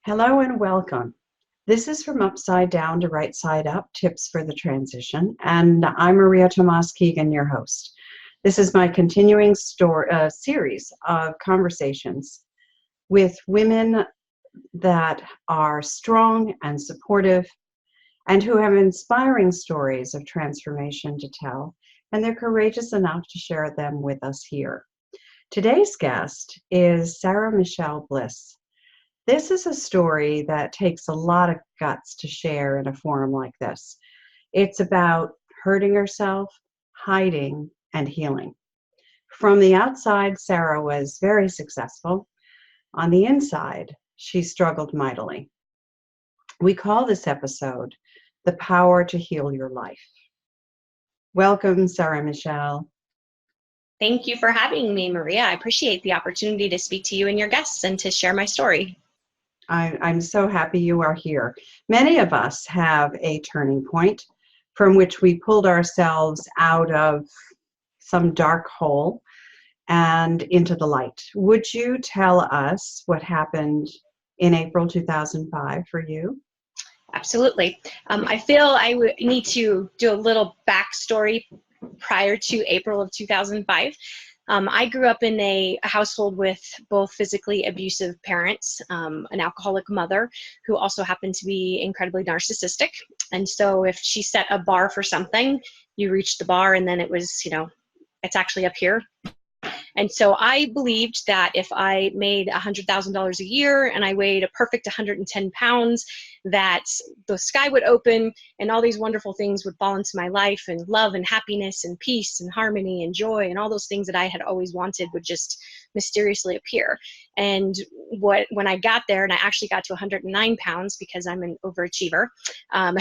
Hello and welcome. This is From Upside Down to Right Side Up, Tips for the Transition, and I'm Maria Tomas Keegan, your host. This is my continuing series of conversations with women that are strong and supportive and who have inspiring stories of transformation to tell, and they're courageous enough to share them with us here. Today's guest is Sarah Michelle Bliss. This is a story that takes a lot of guts to share in a forum like this. It's about hurting herself, hiding, and healing. From the outside, Sarah was very successful. On the inside, she struggled mightily. We call this episode, The Power to Heal Your Life. Welcome, Sarah Michelle. Thank you for having me, Maria. I appreciate the opportunity to speak to you and your guests and to share my story. I'm so happy you are here. Many of us have a turning point from which we pulled ourselves out of some dark hole and into the light. Would you tell us what happened in April 2005 for you? Absolutely. I feel I need to do a little backstory prior to April of 2005. I grew up in a household with both physically abusive parents, an alcoholic mother who also happened to be incredibly narcissistic. And so if she set a bar for something, you reached the bar and then it was, it's actually up here. And so I believed that if I made $100,000 a year and I weighed a perfect 110 pounds, that the sky would open and all these wonderful things would fall into my life, and love and happiness and peace and harmony and joy and all those things that I had always wanted would just mysteriously appear. And when I got there, and I actually got to 109 pounds because I'm an overachiever, and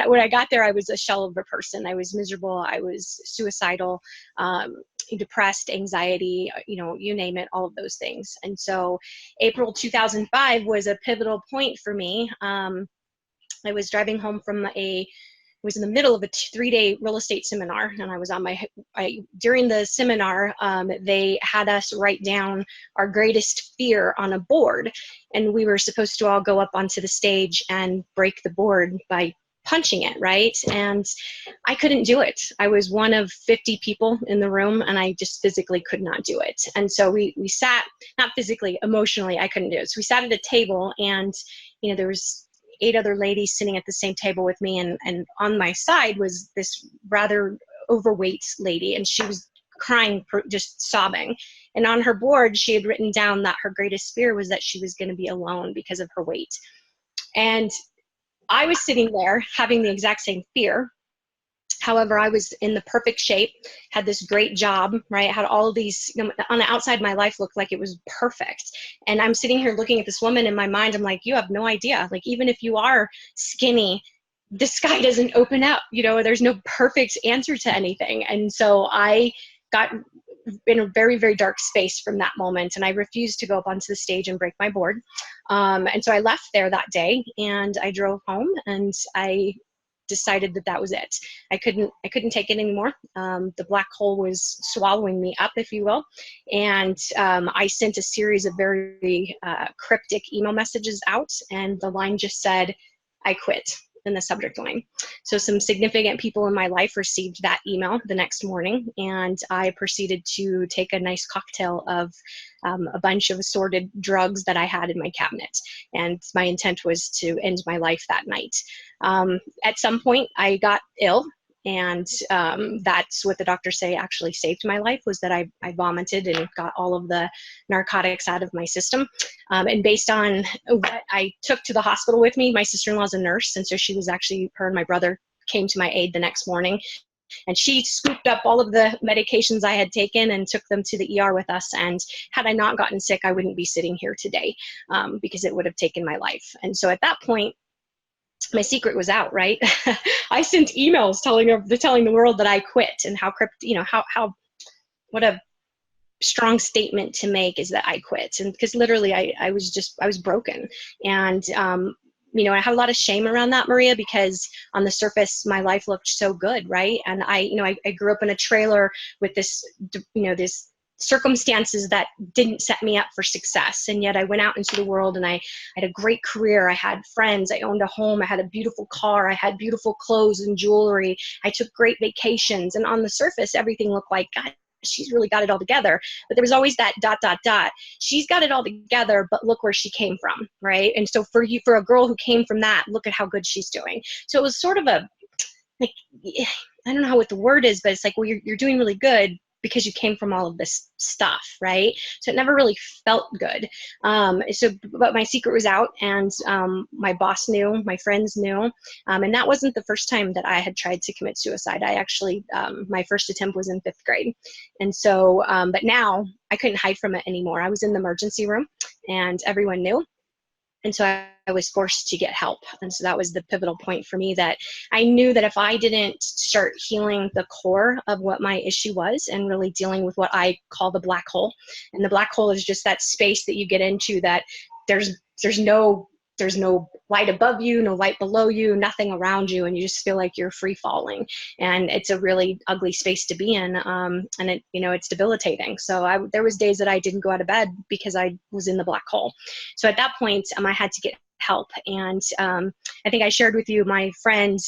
when I got there, I was a shell of a person. I was miserable. I was suicidal, depressed, anxiety, you name it, all of those things. And so April 2005 was a pivotal point for me. I was driving home from was in the middle of a 3-day real estate seminar, and I was on during the seminar, they had us write down our greatest fear on a board, and we were supposed to all go up onto the stage and break the board by punching it, right? And I couldn't do it. I was one of 50 people in the room, and I just physically could not do it. And so we sat, not physically, emotionally, I couldn't do it. So we sat at a table, and there was 8 other ladies sitting at the same table with me, and on my side was this rather overweight lady, and she was crying, just sobbing. And on her board, she had written down that her greatest fear was that she was going to be alone because of her weight. And I was sitting there having the exact same fear. However, I was in the perfect shape, had this great job, right? Had all of these, on the outside, my life looked like it was perfect. And I'm sitting here looking at this woman in my mind. I'm like, you have no idea. Like, even if you are skinny, the sky doesn't open up, there's no perfect answer to anything. And so I got in a very, very dark space from that moment. And I refused to go up onto the stage and break my board. And so I left there that day, and I drove home, and I decided that was it. I couldn't take it anymore. The black hole was swallowing me up, if you will. And I sent a series of very cryptic email messages out, and the line just said, "I quit," in the subject line. So some significant people in my life received that email the next morning, and I proceeded to take a nice cocktail of a bunch of assorted drugs that I had in my cabinet. And my intent was to end my life that night. At some point, I got ill. And that's what the doctors say actually saved my life, was that I vomited and got all of the narcotics out of my system. And based on what I took to the hospital with me, my sister-in-law's a nurse. And so she was actually, her and my brother came to my aid the next morning. And she scooped up all of the medications I had taken and took them to the ER with us. And had I not gotten sick, I wouldn't be sitting here today, because it would have taken my life. And so at that point, my secret was out, right? I sent emails telling the world that I quit, and how what a strong statement to make is that I quit. And because literally I was broken. And, I have a lot of shame around that, Maria, because on the surface, my life looked so good, right? And I grew up in a trailer with this circumstances that didn't set me up for success. And yet I went out into the world and I had a great career. I had friends. I owned a home. I had a beautiful car. I had beautiful clothes and jewelry. I took great vacations. And on the surface, everything looked like, God, she's really got it all together. But there was always that ... She's got it all together, but look where she came from, right? And so for a girl who came from that, look at how good she's doing. So it was sort of a, like, I don't know what the word is, but it's like, well, you're doing really good because you came from all of this stuff, right? So it never really felt good. But my secret was out, and my boss knew, my friends knew, and that wasn't the first time that I had tried to commit suicide. I actually, my first attempt was in 5th grade. And so, but now I couldn't hide from it anymore. I was in the emergency room and everyone knew. And so I was forced to get help. And so that was the pivotal point for me, that I knew that if I didn't start healing the core of what my issue was and really dealing with what I call the black hole. And the black hole is just that space that you get into that there's no light above you, no light below you, nothing around you, and you just feel like you're free falling. And it's a really ugly space to be in, and it's debilitating. So there was days that I didn't go out of bed because I was in the black hole. So at that point, I had to get help. And I think I shared with you, my friend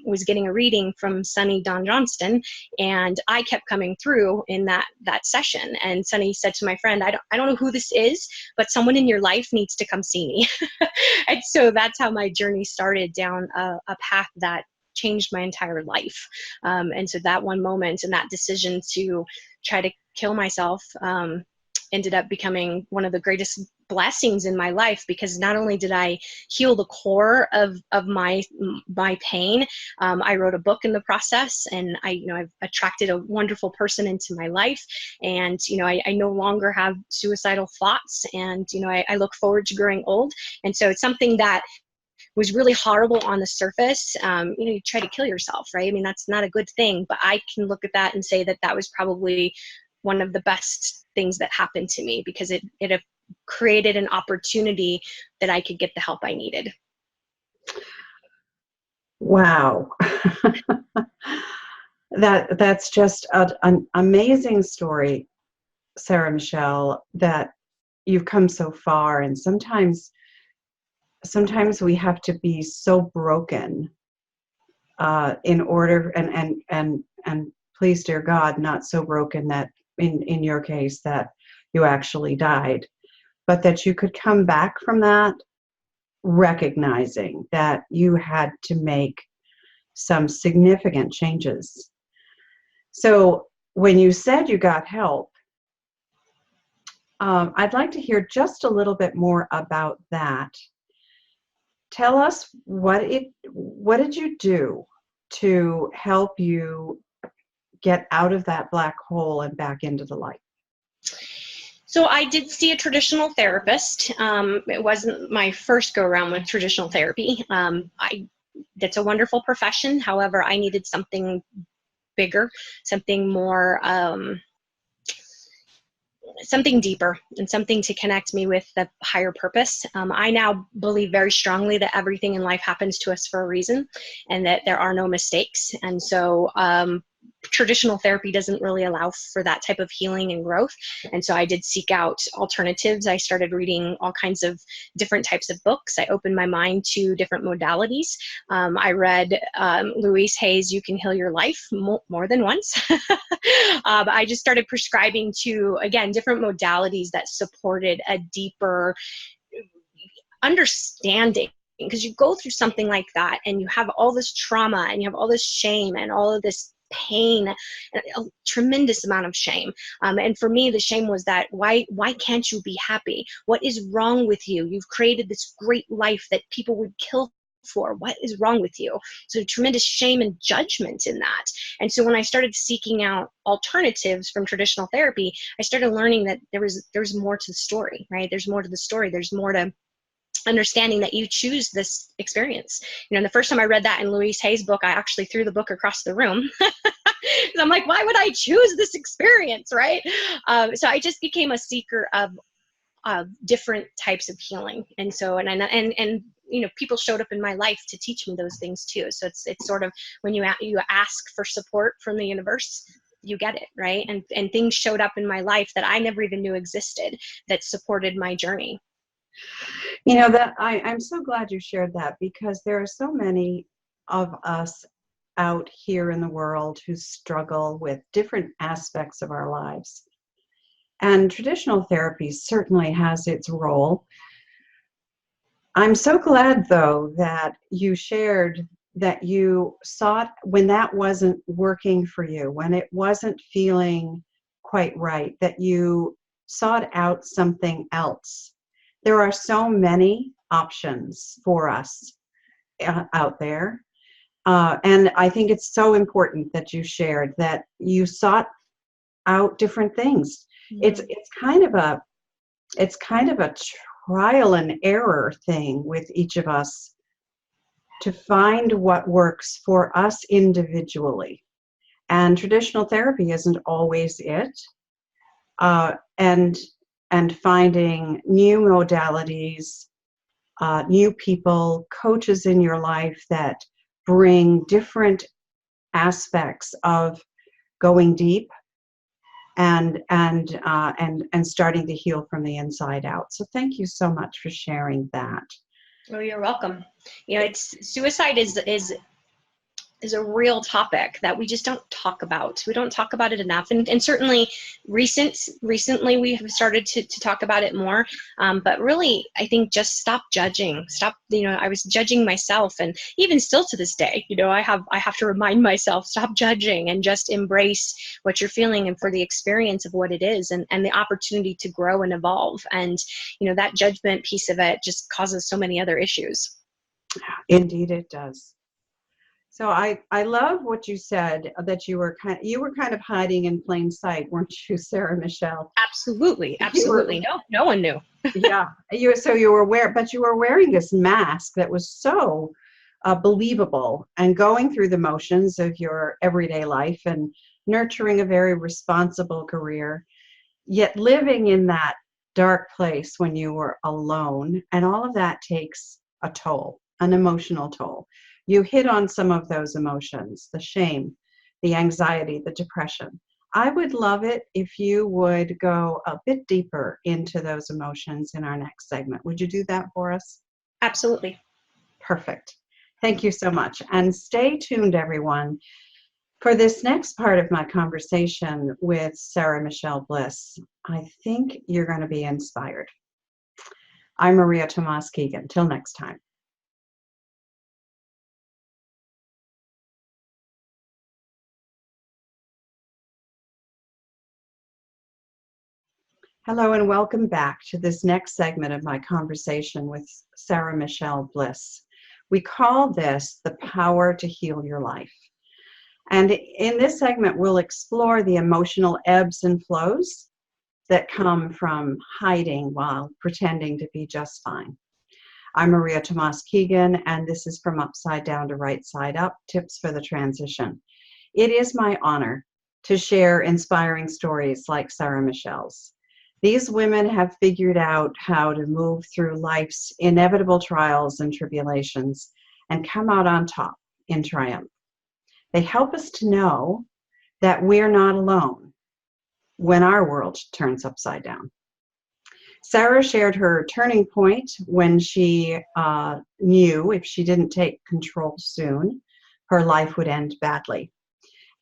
was getting a reading from Sunny Dawn Johnston, and I kept coming through in that session. And Sunny said to my friend, I don't know who this is, but someone in your life needs to come see me. And so that's how my journey started down a path that changed my entire life. And so that one moment and that decision to try to kill myself ended up becoming one of the greatest blessings in my life, because not only did I heal the core of my pain, I wrote a book in the process, and I've attracted a wonderful person into my life, and I no longer have suicidal thoughts, and I look forward to growing old. And so it's something that was really horrible on the surface. You try to kill yourself, right? I mean, that's not a good thing, but I can look at that and say that that was probably one of the best things that happened to me, because it created an opportunity that I could get the help I needed. Wow. That's just an amazing story, Sarah Michelle, that you've come so far. And sometimes we have to be so broken in order, and please, dear God, not so broken that in your case that you actually died, but that you could come back from that, recognizing that you had to make some significant changes. So when you said you got help, I'd like to hear just a little bit more about that. Tell us, what did you do to help you get out of that black hole and back into the light? So I did see a traditional therapist. It wasn't my first go around with traditional therapy. That's a wonderful profession. However, I needed something bigger, something more, something deeper, and something to connect me with the higher purpose. I now believe very strongly that everything in life happens to us for a reason, and that there are no mistakes. And so traditional therapy doesn't really allow for that type of healing and growth. And so I did seek out alternatives. I started reading all kinds of different types of books. I opened my mind to different modalities. I read Louise Hay's You Can Heal Your Life more than once. I just started prescribing to, again, different modalities that supported a deeper understanding. Because you go through something like that and you have all this trauma and you have all this shame and all of this pain, a tremendous amount of shame. And for me, the shame was that, why can't you be happy? What is wrong with you? You've created this great life that people would kill for. What is wrong with you? So tremendous shame and judgment in that. And so when I started seeking out alternatives from traditional therapy, I started learning that there's more to the story, right? There's more to the story. There's more to understanding that you choose this experience. The first time I read that in Louise Hay's book, I actually threw the book across the room I'm like, why would I choose this experience, right? So I just became a seeker of different types of healing, and so and you know, people showed up in my life to teach me those things too. So it's sort of when you ask for support from the universe, you get it, right? And things showed up in my life that I never even knew existed that supported my journey. You know, that I'm so glad you shared that, because there are so many of us out here in the world who struggle with different aspects of our lives. And traditional therapy certainly has its role. I'm so glad, though, that you shared that you sought, when that wasn't working for you, when it wasn't feeling quite right, that you sought out something else. There are so many options for us out there. And I think it's so important that you shared that you sought out different things. Mm-hmm. It's kind of a trial and error thing with each of us to find what works for us individually. And traditional therapy isn't always it. And finding new modalities, new people, coaches in your life that bring different aspects of going deep and starting to heal from the inside out. So thank you so much for sharing that. Oh, you're welcome. You know, suicide is a real topic that we just don't talk about. We don't talk about it enough. And certainly recently we have started to talk about it more. But really, I think just stop judging. Stop, you know, I was judging myself, and even still to this day, you know, I have to remind myself, stop judging and just embrace what you're feeling, and for the experience of what it is, and the opportunity to grow and evolve. And, you know, that judgment piece of it just causes so many other issues. Indeed it does. So I love what you said, that you were kind of hiding in plain sight, weren't you, Sarah Michelle? Absolutely. No one knew. Yeah, you were but you were wearing this mask that was so believable, and going through the motions of your everyday life and nurturing a very responsible career, yet living in that dark place when you were alone, and all of that takes a toll, an emotional toll. You hit on some of those emotions, the shame, the anxiety, the depression. I would love it if you would go a bit deeper into those emotions in our next segment. Would you do that for us? Absolutely. Perfect. Thank you so much. And stay tuned, everyone, for this next part of my conversation with Sarah Michelle Bliss. I think you're going to be inspired. I'm Maria Tomas Keegan. Till next time. Hello and welcome back to this next segment of my conversation with Sarah Michelle Bliss. We call this The Power to Heal Your Life. And in this segment, we'll explore the emotional ebbs and flows that come from hiding while pretending to be just fine. I'm Maria Tomas Keegan, and this is From Upside Down to Right Side Up, Tips for the Transition. It is my honor to share inspiring stories like Sarah Michelle's. These women have figured out how to move through life's inevitable trials and tribulations and come out on top in triumph. They help us to know that we're not alone when our world turns upside down. Sarah shared her turning point when she knew if she didn't take control soon, her life would end badly,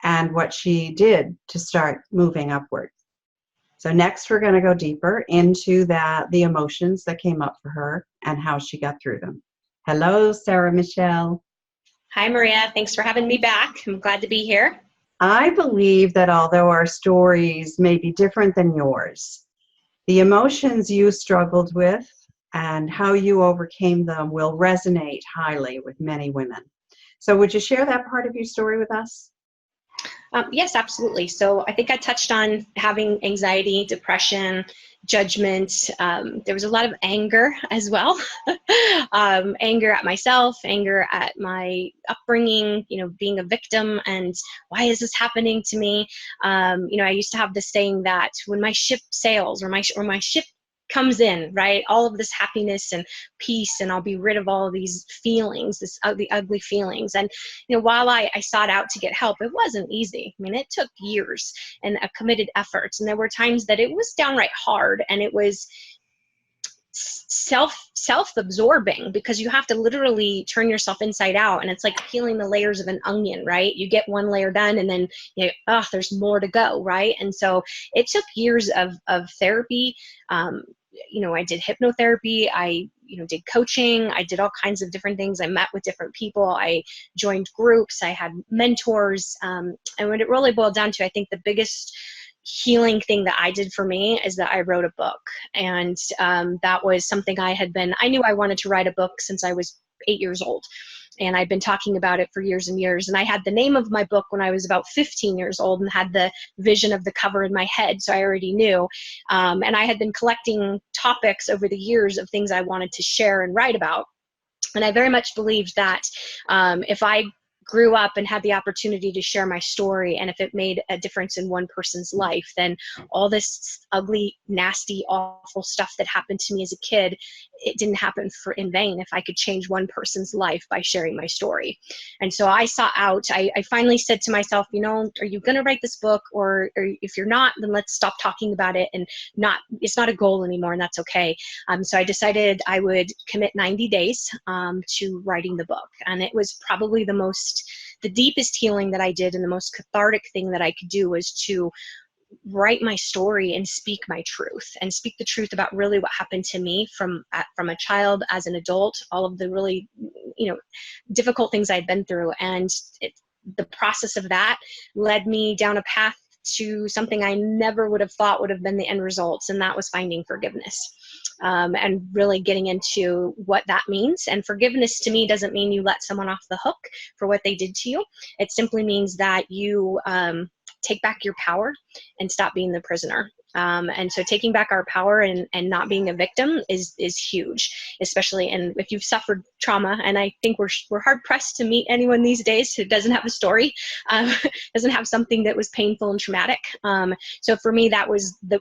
and what she did to start moving upward. So next, we're going to go deeper into the emotions that came up for her and how she got through them. Hello, Sarah Michelle. Hi, Maria. Thanks for having me back. I'm glad to be here. I believe that although our stories may be different than yours, the emotions you struggled with and how you overcame them will resonate highly with many women. So would you share that part of your story with us? Yes, absolutely. So I think I touched on having anxiety, depression, judgment. There was a lot of anger as well. Anger at myself, anger at my upbringing, being a victim and why is this happening to me? I used to have this saying that when my ship sails or my ship comes in, right, all of this happiness and peace, and I'll be rid of all of these feelings, the ugly feelings. And while I sought out to get help, it wasn't easy. I mean, it took years and a committed effort, and there were times that it was downright hard, and it was self-absorbing, because you have to literally turn yourself inside out, and it's like peeling the layers of an onion, right? You get one layer done, and then there's more to go, right? And so it took years of therapy. I did hypnotherapy, I did coaching, I did all kinds of different things. I met with different people, I joined groups, I had mentors, and when it really boiled down to, I think the biggest healing thing that I did for me is that I wrote a book. And that was something I knew I wanted to write a book since I was 8 years old. And I'd been talking about it for years and years. And I had the name of my book when I was about 15 years old and had the vision of the cover in my head. So I already knew. And I had been collecting topics over the years of things I wanted to share and write about. And I very much believed that if I grew up and had the opportunity to share my story, and if it made a difference in one person's life, then all this ugly, nasty, awful stuff that happened to me as a kid, it didn't happen in vain if I could change one person's life by sharing my story. And so I sought out, I finally said to myself, are you going to write this book? Or if you're not, then let's stop talking about it, and it's not a goal anymore, and that's okay. So I decided I would commit 90 days to writing the book. And it was probably the deepest healing that I did, and the most cathartic thing that I could do was to write my story and speak my truth, and speak the truth about really what happened to me from a child, as an adult, all of the really difficult things I'd been through. And the process of that led me down a path to something I never would have thought would have been the end results, and that was finding forgiveness. And really getting into what that means. And forgiveness to me doesn't mean you let someone off the hook for what they did to you. It simply means that you take back your power and stop being the prisoner. And so taking back our power and not being a victim is huge, especially if you've suffered trauma. And I think we're hard pressed to meet anyone these days who doesn't have a story, doesn't have something that was painful and traumatic. So for me, that was the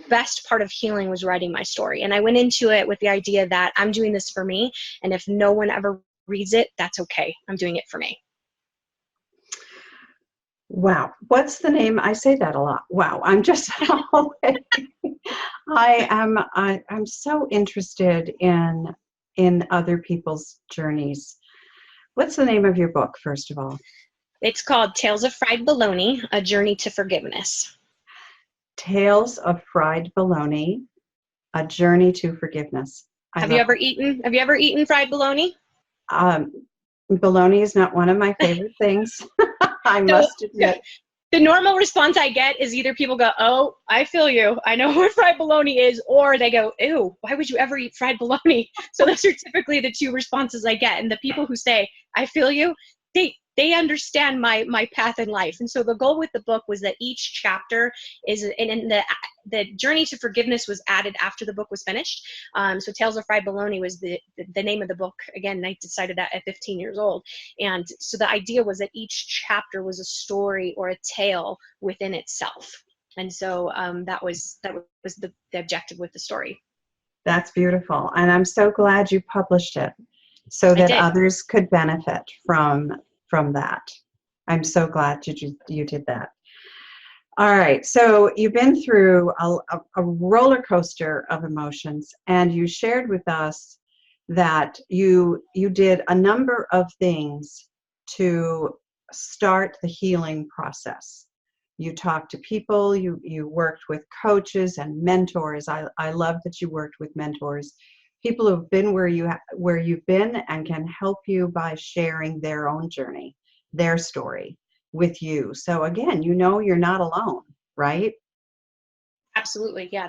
best part of healing, was writing my story. And I went into it with the idea that I'm doing this for me, and if no one ever reads it, that's okay. I'm doing it for me. Wow. What's the name? I say that a lot. Wow. I'm just I'm so interested in other people's journeys. What's the name of your book, first of all? It's called Tales of Fried Bologna, A Journey to Forgiveness. Tales of Fried Bologna, A Journey to Forgiveness. Have you ever eaten fried bologna? Bologna is not one of my favorite things. I must admit. The normal response I get is either people go, "Oh, I feel you. I know what fried bologna is," or they go, "Ew, why would you ever eat fried bologna?" So those are typically the two responses I get. And the people who say, "I feel you," they understand my path in life. And so the goal with the book was that each chapter is, and the journey to forgiveness was added after the book was finished. So Tales of Fried Bologna was the name of the book. Again, I decided that at 15 years old. And so the idea was that each chapter was a story or a tale within itself. And so that was the objective with the story. That's beautiful. And I'm so glad you published it so that others could benefit from that. I'm so glad you did that. All right, so you've been through a roller coaster of emotions, and you shared with us that you did a number of things to start the healing process. You talked to people, you worked with coaches and mentors. I love that you worked with mentors, people who've been where you've been and can help you by sharing their own journey, their story with you. So again, you're not alone, right? Absolutely. Yeah,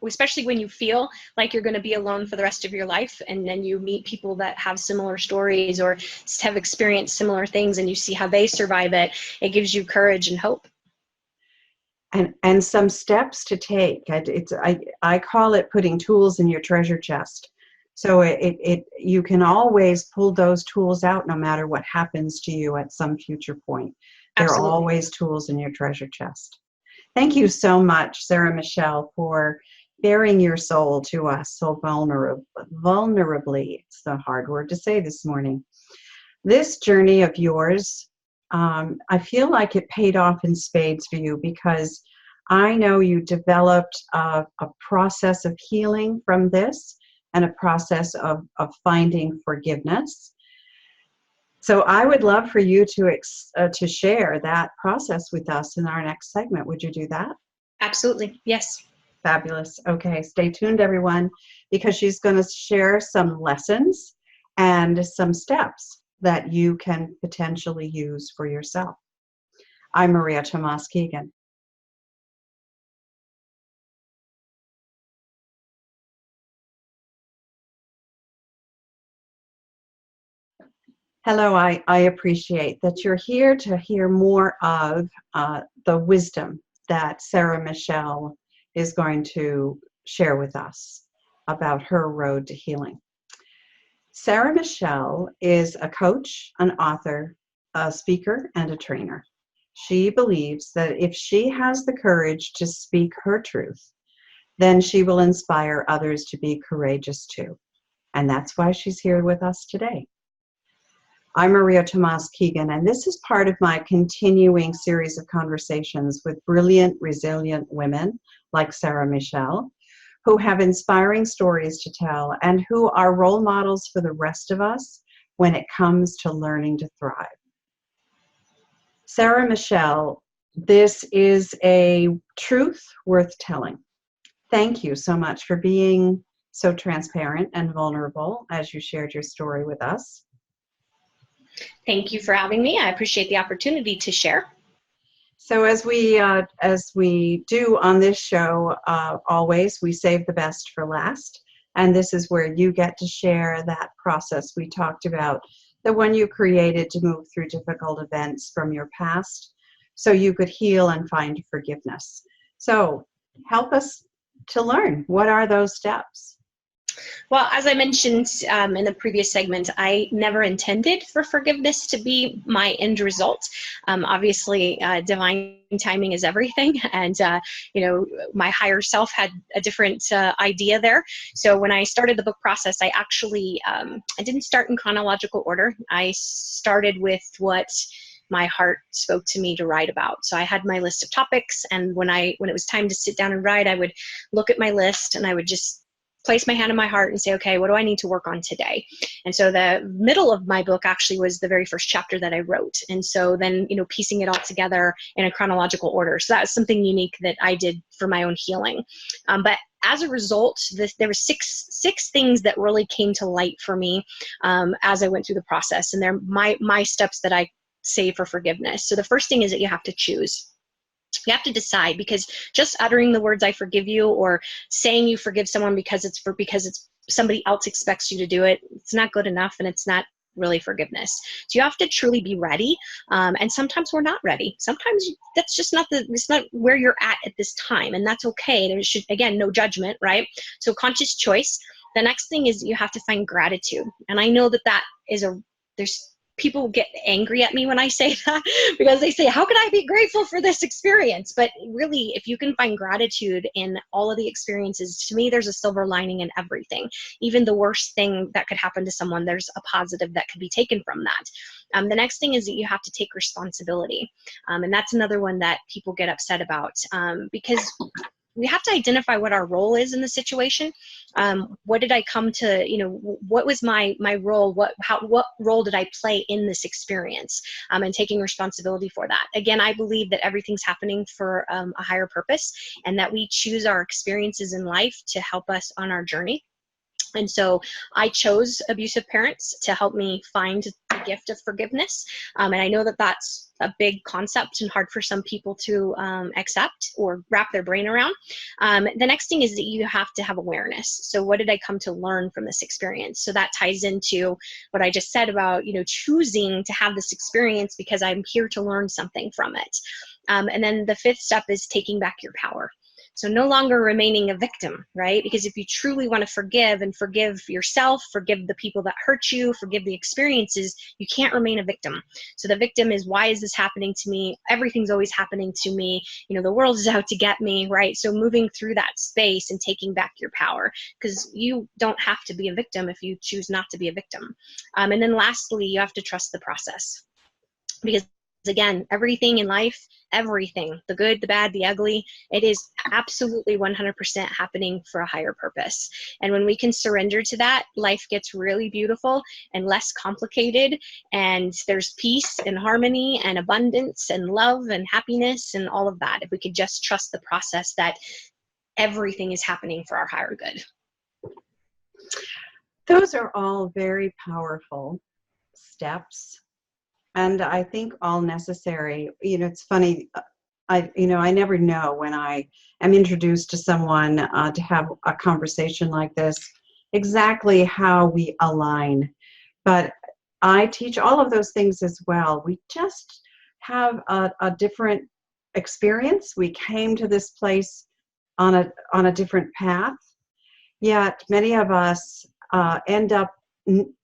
especially when you feel like you're going to be alone for the rest of your life, and then you meet people that have similar stories or have experienced similar things, and you see how they survive it. It gives you courage and hope. And some steps to take. I call it putting tools in your treasure chest. So you can always pull those tools out no matter what happens to you at some future point. There are Absolutely. always tools in your treasure chest. Thank you so much, Sarah Michelle, for bearing your soul to us so vulnerably. It's the hard word to say this morning. This journey of yours, I feel like it paid off in spades for you, because I know you developed a process of healing from this, and a process of finding forgiveness. So I would love for you to share that process with us in our next segment. Would you do that? Absolutely. Yes. Fabulous. Okay, stay tuned, everyone, because she's going to share some lessons and some steps that you can potentially use for yourself. I'm Maria Tomas Keegan. Hello, I appreciate that you're here to hear more of the wisdom that Sarah Michelle is going to share with us about her road to healing. Sarah Michelle is a coach, an author, a speaker, and a trainer. She believes that if she has the courage to speak her truth, then she will inspire others to be courageous too. And that's why she's here with us today. I'm Maria Tomas Keegan, and this is part of my continuing series of conversations with brilliant, resilient women like Sarah Michelle, who have inspiring stories to tell and who are role models for the rest of us when it comes to learning to thrive. Sarah Michelle, this is a truth worth telling. Thank you so much for being so transparent and vulnerable as you shared your story with us. Thank you for having me. I appreciate the opportunity to share. So as we do on this show, always, we save the best for last. And this is where you get to share that process we talked about, the one you created to move through difficult events from your past so you could heal and find forgiveness. So help us to learn. What are those steps? Well, as I mentioned in the previous segment, I never intended for forgiveness to be my end result. Obviously, divine timing is everything, and my higher self had a different idea there. So when I started the book process, I actually I didn't start in chronological order. I started with what my heart spoke to me to write about. So I had my list of topics, and when it was time to sit down and write, I would look at my list and I would just place my hand on my heart and say, okay, what do I need to work on today? And so the middle of my book actually was the very first chapter that I wrote. And so then, piecing it all together in a chronological order. So that was something unique that I did for my own healing. But as a result, there were six things that really came to light for me as I went through the process. And they're my steps that I say for forgiveness. So the first thing is that you have to choose. You have to decide, because just uttering the words "I forgive you" or saying you forgive someone because it's somebody else expects you to do it, it's not good enough, and it's not really forgiveness. So you have to truly be ready, and sometimes we're not ready. Sometimes that's just it's not where you're at this time, and that's okay. There should, again, no judgment, right? So conscious choice. The next thing is you have to find gratitude, and I know that is there's people get angry at me when I say that, because they say, how can I be grateful for this experience? But really, if you can find gratitude in all of the experiences, to me, there's a silver lining in everything. Even the worst thing that could happen to someone, there's a positive that could be taken from that. The next thing is that you have to take responsibility. And that's another one that people get upset about, because we have to identify what our role is in the situation. What did I come to, what was my role? What role did I play in this experience? And taking responsibility for that. Again, I believe that everything's happening for a higher purpose, and that we choose our experiences in life to help us on our journey. And so I chose abusive parents to help me find gift of forgiveness. And I know that that's a big concept and hard for some people to accept or wrap their brain around. The next thing is that you have to have awareness. So what did I come to learn from this experience? So that ties into what I just said about, choosing to have this experience because I'm here to learn something from it. And then the fifth step is taking back your power. So no longer remaining a victim, right? Because if you truly want to forgive and forgive yourself, forgive the people that hurt you, forgive the experiences, you can't remain a victim. So the victim is, why is this happening to me? Everything's always happening to me. The world is out to get me, right? So moving through that space and taking back your power, because you don't have to be a victim if you choose not to be a victim. And then lastly, you have to trust the process. Because again, everything in life, everything, the good, the bad, the ugly, it is absolutely 100% happening for a higher purpose. And when we can surrender to that, life gets really beautiful and less complicated. And there's peace and harmony and abundance and love and happiness and all of that. If we could just trust the process that everything is happening for our higher good. Those are all very powerful steps. And I think all necessary. It's funny, I never know when I am introduced to someone to have a conversation like this, exactly how we align. But I teach all of those things as well. We just have a different experience. We came to this place on a different path, yet many of us end up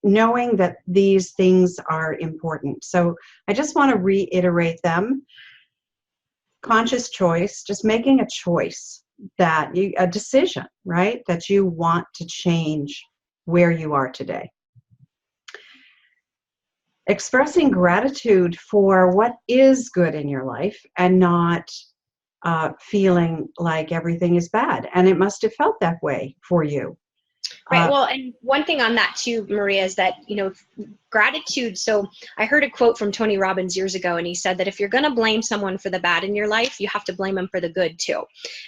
knowing that these things are important. So I just want to reiterate them. Conscious choice, just making a choice, a decision, right? That you want to change where you are today. Expressing gratitude for what is good in your life and not feeling like everything is bad. And it must have felt that way for you. Right. Well, and one thing on that too, Maria, is that, gratitude. So I heard a quote from Tony Robbins years ago, and he said that if you're going to blame someone for the bad in your life, you have to blame them for the good too.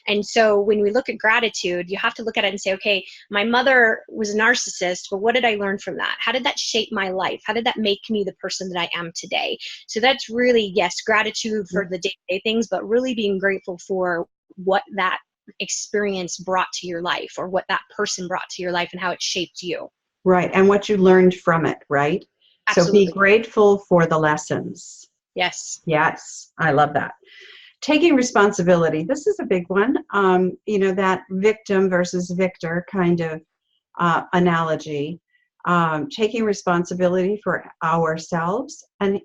And so when we look at gratitude, you have to look at it and say, okay, my mother was a narcissist, but what did I learn from that? How did that shape my life? How did that make me the person that I am today? So that's really, yes, gratitude for the day-to-day things, but really being grateful for what that experience brought to your life, or what that person brought to your life and how it shaped you. Right. And what you learned from it, right? Absolutely. So be grateful for the lessons. Yes. Yes. I love that. Taking responsibility. This is a big one. That victim versus victor kind of analogy. Taking responsibility for ourselves. And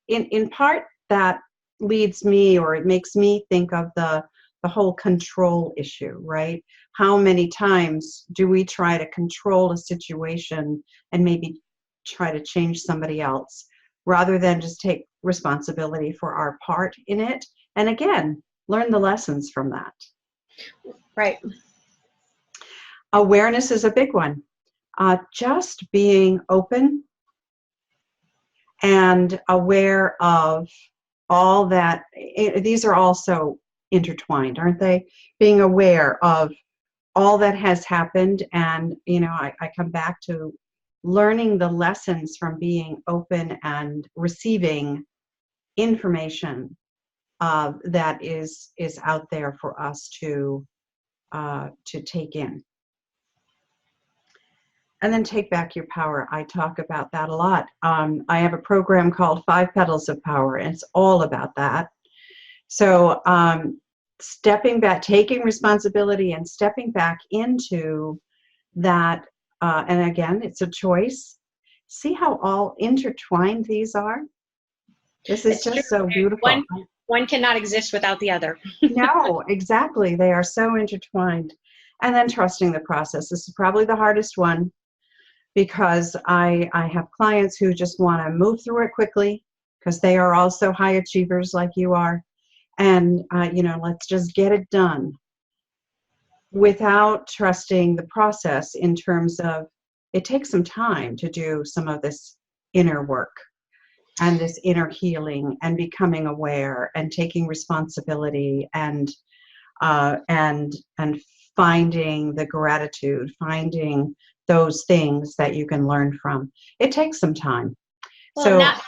in part that leads me, or it makes me think of the whole control issue, right? How many times do we try to control a situation and maybe try to change somebody else, rather than just take responsibility for our part in it? And again, learn the lessons from that. Right. Awareness is a big one. Just being open and aware of all that. These are also intertwined, aren't they? Being aware of all that has happened, and I come back to learning the lessons from being open and receiving information that is out there for us to take in. And then take back your power. I talk about that a lot. I have a program called 5 Petals of Power, and it's all about that. So stepping back, taking responsibility and stepping back into that, and again, it's a choice. See how all intertwined these are? This is just so beautiful. One cannot exist without the other. No, exactly. They are so intertwined. And then trusting the process. This is probably the hardest one, because I have clients who just want to move through it quickly, because they are also high achievers like you are. And, let's just get it done, without trusting the process, in terms of it takes some time to do some of this inner work and this inner healing and becoming aware and taking responsibility and finding the gratitude, finding those things that you can learn from. It takes some time. Well, So, not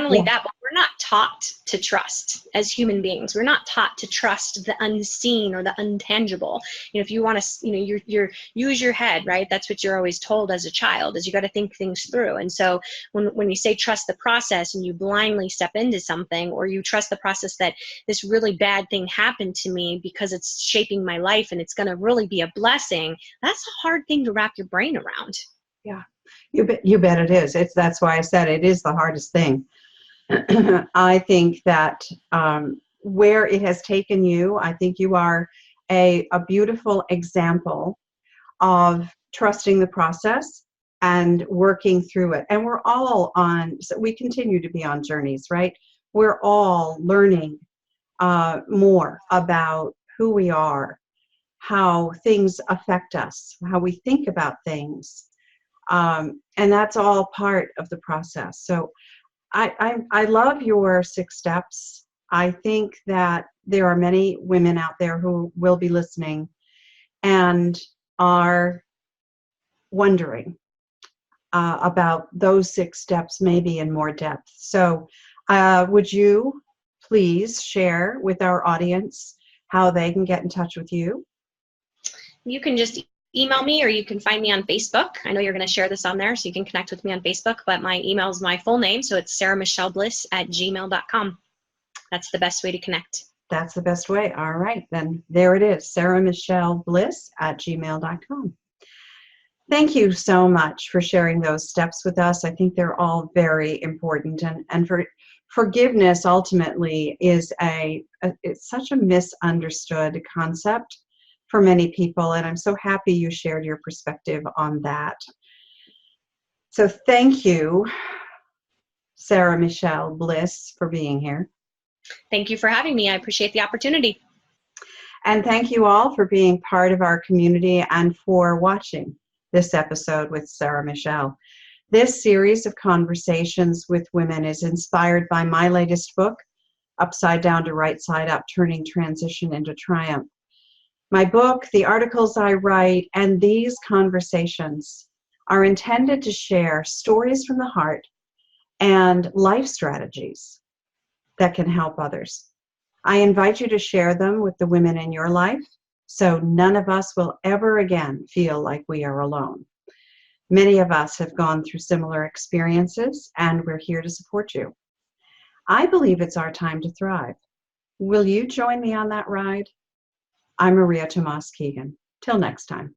only yeah, that, but we're not taught to trust as human beings. We're not taught to trust the unseen or the intangible. If you want to, you're use your head, right? That's what you're always told as a child, is you got to think things through. And so when you say trust the process and you blindly step into something, or you trust the process that this really bad thing happened to me because it's shaping my life and it's going to really be a blessing, that's a hard thing to wrap your brain around. yeah, you bet it is. That's why I said it is the hardest thing. I think that where it has taken you, I think you are a beautiful example of trusting the process and working through it. And we're all so we continue to be on journeys, right? We're all learning more about who we are, how things affect us, how we think about things. And that's all part of the process. So I love your 6 steps. I think that there are many women out there who will be listening and are wondering about those 6 steps, maybe in more depth. So would you please share with our audience how they can get in touch with you? You can just email me, or you can find me on Facebook. I know you're going to share this on there, so you can connect with me on Facebook, but my email is my full name, so it's sarahmichellebliss@gmail.com. That's the best way to connect. That's the best way. All right, then there it is, sarahmichellebliss@gmail.com. Thank you so much for sharing those steps with us. I think they're all very important, and forgiveness ultimately is it's such a misunderstood concept for many people, and I'm so happy you shared your perspective on that. So thank you, Sarah Michelle Bliss, for being here. Thank you for having me. I appreciate the opportunity. And thank you all for being part of our community and for watching this episode with Sarah Michelle. This series of conversations with women is inspired by my latest book, Upside Down to Right Side Up, Turning Transition into Triumph. My book, the articles I write, and these conversations are intended to share stories from the heart and life strategies that can help others. I invite you to share them with the women in your life so none of us will ever again feel like we are alone. Many of us have gone through similar experiences, and we're here to support you. I believe it's our time to thrive. Will you join me on that ride? I'm Maria Tomas Keegan. Till next time.